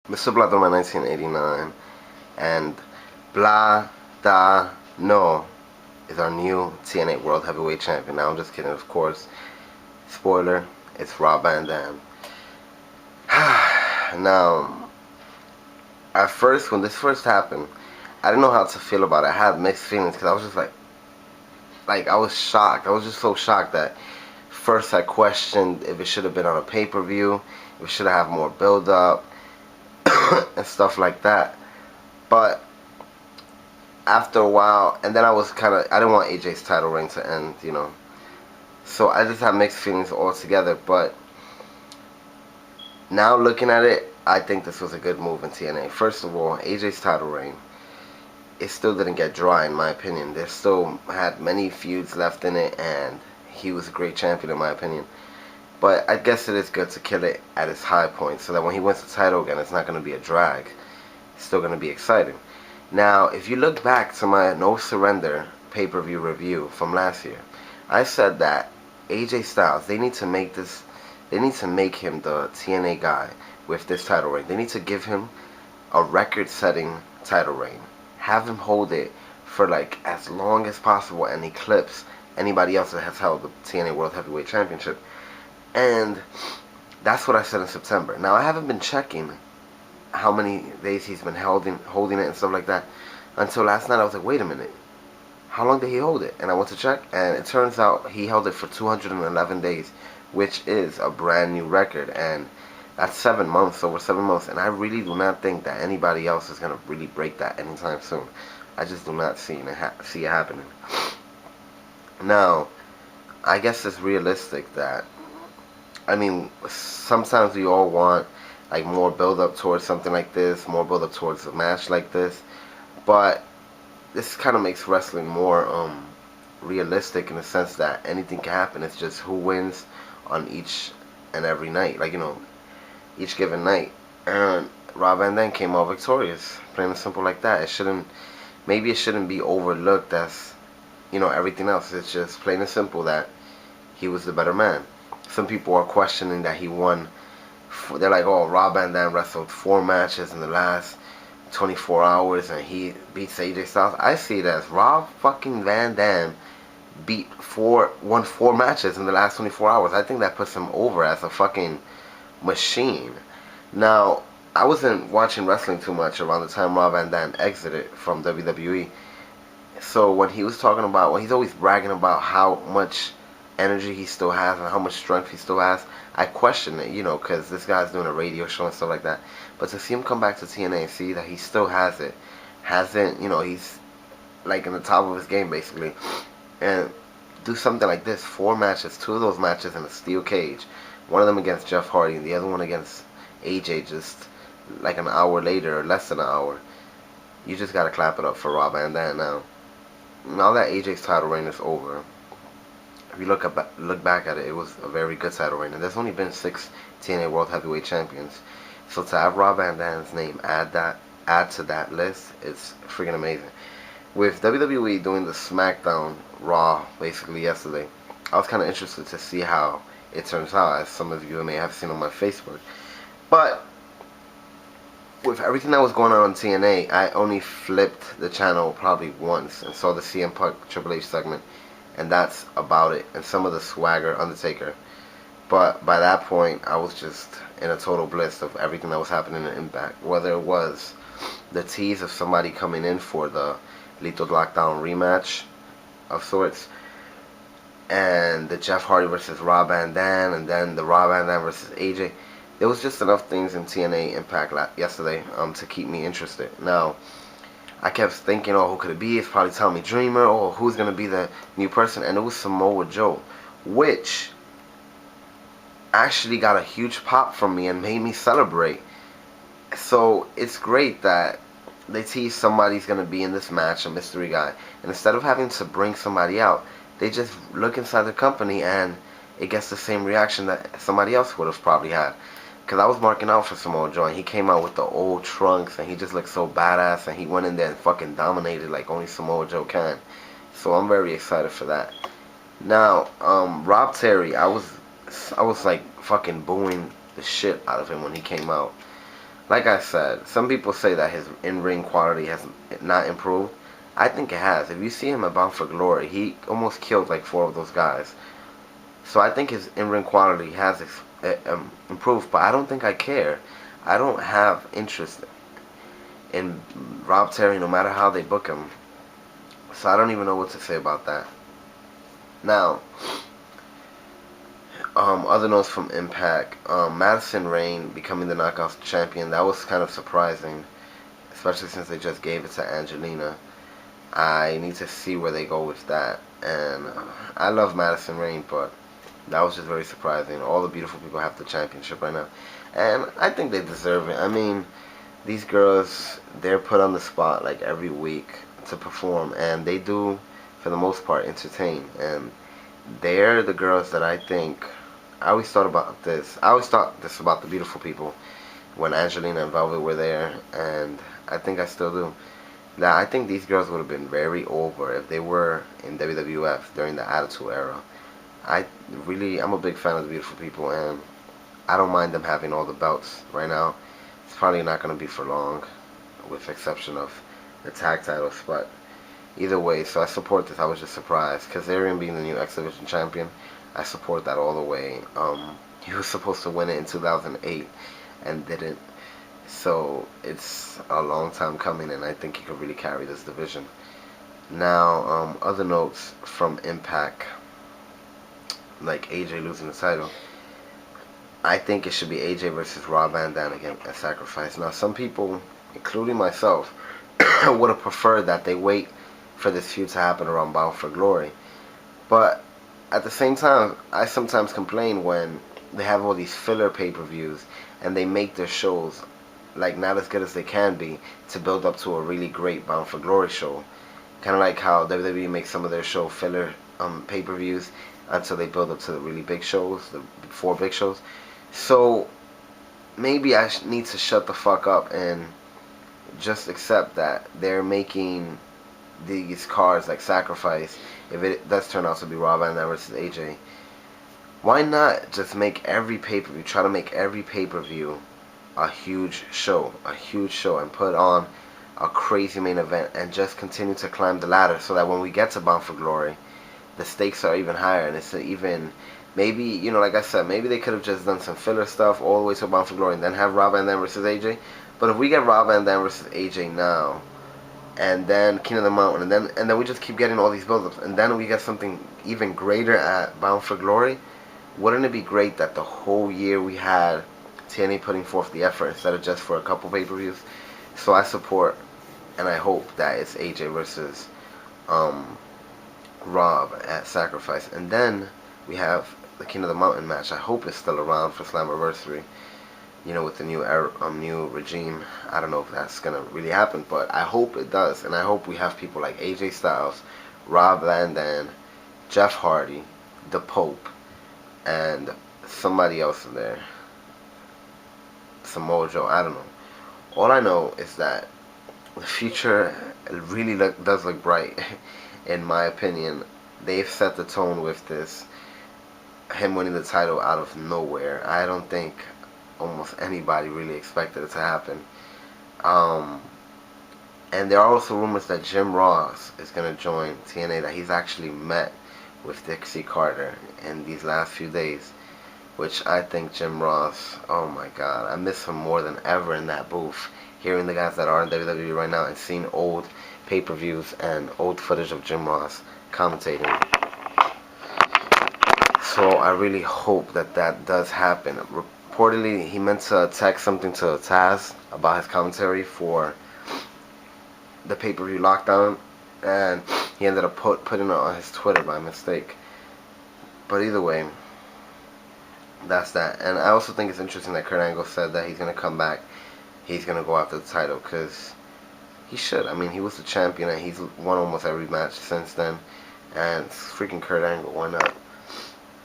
Mr. Bladoma 1989 and Blah Da No is our new TNA World Heavyweight Champion. Now I'm just kidding, of course. Spoiler, it's Rob Van Dam. Now, at first, when this first happened, I didn't know how to feel about it. I had mixed feelings because I was just like I was shocked. I was just so shocked that first I questioned if it should have been on a pay-per-view, if it should have more build-up, and stuff like that. But after a while, and then I didn't want AJ's title reign to end, so I just had mixed feelings altogether. But now looking at it, I think this was a good move in TNA. First of all, AJ's title reign, it still didn't get dry in my opinion. There still had many feuds left in it, and he was a great champion in my opinion. But I guess it is good to kill it at its high point so that when he wins the title again, it's not going to be a drag. It's still going to be exciting. Now, if you look back to my No Surrender pay-per-view review from last year, I said that AJ Styles, they need to make him the TNA guy with this title reign. They need to give him a record-setting title reign. Have him hold it for like as long as possible and eclipse anybody else that has held the TNA World Heavyweight Championship. And that's what I said in September. Now, I haven't been checking how many days he's been holding it and stuff like that until last night. I was like, wait a minute, how long did he hold it? And I went to check, and it turns out he held it for 211 days, which is a brand new record, and that's 7 months, over 7 months, and I really do not think that anybody else is going to really break that anytime soon. I just do not see it happening. Now, I guess it's realistic that, I mean, sometimes we all want like more build up towards something like this, more build up towards a match like this, but this kind of makes wrestling more realistic in the sense that anything can happen. It's just who wins on each and every night, each given night. And Rob Van Dam came out victorious, plain and simple like that. Maybe it shouldn't be overlooked as everything else. It's just plain and simple that he was the better man. Some people are questioning that he won. They're like, oh, Rob Van Dam wrestled 4 matches in the last 24 hours and he beats AJ Styles. I see it as Rob fucking Van Dam won 4 matches in the last 24 hours. I think that puts him over as a fucking machine. Now, I wasn't watching wrestling too much around the time Rob Van Dam exited from WWE. So when he's always bragging about how much energy he still has and how much strength he still has, I question it, because this guy's doing a radio show and stuff like that. But to see him come back to TNA and see that he still has it, he's like in the top of his game basically, and do something like this, 4 matches, 2 of those matches in a steel cage, one of them against Jeff Hardy and the other one against AJ just like an hour later or less than an hour. You just gotta clap it up for Rob Van Dam. Now that AJ's title reign is over, if you look back at it, it was a very good title reign, and there's only been 6 TNA World Heavyweight Champions. So to have Rob Van Dam's name add to that list, it's freaking amazing. With WWE doing the SmackDown Raw basically yesterday, I was kind of interested to see how it turns out, as some of you may have seen on my Facebook. But with everything that was going on TNA, I only flipped the channel probably once and saw the CM Punk Triple H segment, and that's about it, and some of the Swagger Undertaker. But by that point, I was just in a total bliss of everything that was happening in Impact. Whether it was the tease of somebody coming in for the Lethal Lockdown rematch of sorts, and the Jeff Hardy versus Rob Van Dam, and then the Rob Van Dam versus AJ. There was just enough things in TNA Impact yesterday to keep me interested. Now, I kept thinking, oh, who could it be? It's probably Tommy Dreamer. Oh, who's going to be the new person? And it was Samoa Joe, which actually got a huge pop from me and made me celebrate. So it's great that they tease somebody's going to be in this match, a mystery guy. And instead of having to bring somebody out, they just look inside the company and it gets the same reaction that somebody else would have probably had. Because I was marking out for Samoa Joe, and he came out with the old trunks, and he just looked so badass, and he went in there and fucking dominated like only Samoa Joe can. So I'm very excited for that. Now, Rob Terry, I was like fucking booing the shit out of him when he came out. like I said, some people say that his in-ring quality has not improved. I think it has. If you see him at Bound for Glory, he almost killed like 4 of those guys. So I think his in-ring quality has improved, but I don't think I care. I don't have interest in Rob Terry no matter how they book him. So I don't even know what to say about that. Now, other notes from Impact. Madison Rayne becoming the Knockouts champion. That was kind of surprising, especially since they just gave it to Angelina. I need to see where they go with that. And I love Madison Rayne, but that was just very surprising. All the beautiful people have the championship right now. And I think they deserve it. I mean, these girls, they're put on the spot like every week to perform. And they do, for the most part, entertain. And they're the girls that I think... I always thought this about the beautiful people when Angelina and Velvet were there. And I think I still do. That I think these girls would have been very over if they were in WWF during the Attitude Era. I'm a big fan of the beautiful people, and I don't mind them having all the belts right now. It's probably not going to be for long, with the exception of the tag titles, but either way, so I support this. I was just surprised. Kazarian being the new X Division champion, I support that all the way. He was supposed to win it in 2008 and didn't. So it's a long time coming, and I think he could really carry this division. Now, other notes from Impact, like AJ losing the title. I think it should be AJ versus Rob Van Dam again at Sacrifice. Now, some people, including myself, would have preferred that they wait for this feud to happen around Bound for Glory. But at the same time, I sometimes complain when they have all these filler pay-per-views and they make their shows like not as good as they can be to build up to a really great Bound for Glory show. Kind of like how WWE makes some of their show filler pay-per-views until they build up to the really big shows, the 4 big shows. So maybe I need to shut the fuck up and just accept that they're making these cards like Sacrifice. If it does turn out to be Rob Van Dam versus AJ, why not just make every pay-per-view, try to make every pay-per-view a huge show, and put on a crazy main event and just continue to climb the ladder so that when we get to Bound for Glory, the stakes are even higher, and it's even, maybe, you know, like I said, maybe they could have just done some filler stuff all the way to Bound for Glory and then have Rob Van Dam versus AJ. But if we get Rob Van Dam versus AJ now, and then King of the Mountain, and then we just keep getting all these build-ups, and then we get something even greater at Bound for Glory, wouldn't it be great that the whole year we had TNA putting forth the effort instead of just for a couple pay-per-views? So I support and I hope that it's AJ versus Rob at Sacrifice. And then we have the King of the Mountain match. I hope it's still around for Slammiversary, you know, with the new regime. I don't know if that's gonna really happen, but I hope it does. And I hope we have people like AJ Styles, Rob Van Dam, Jeff Hardy, the Pope, and somebody else in there, Samoa Joe. I don't know. All I know is that the future really does look bright. In my opinion, they've set the tone with this, him winning the title out of nowhere. I don't think almost anybody really expected it to happen. And there are also rumors that Jim Ross is going to join TNA, that he's actually met with Dixie Carter in these last few days, which I think Jim Ross, oh my god, I miss him more than ever in that booth, hearing the guys that are in WWE right now and seeing old pay-per-views and old footage of Jim Ross commentating. So I really hope that that does happen. Reportedly, he meant to text something to Taz about his commentary for the pay-per-view Lockdown, and he ended up putting it on his Twitter by mistake. But either way, that's that. And I also think it's interesting that Kurt Angle said that he's going to come back, he's going to go after the title, because he should. I mean, he was the champion and he's won almost every match since then, and it's freaking Kurt Angle, why not?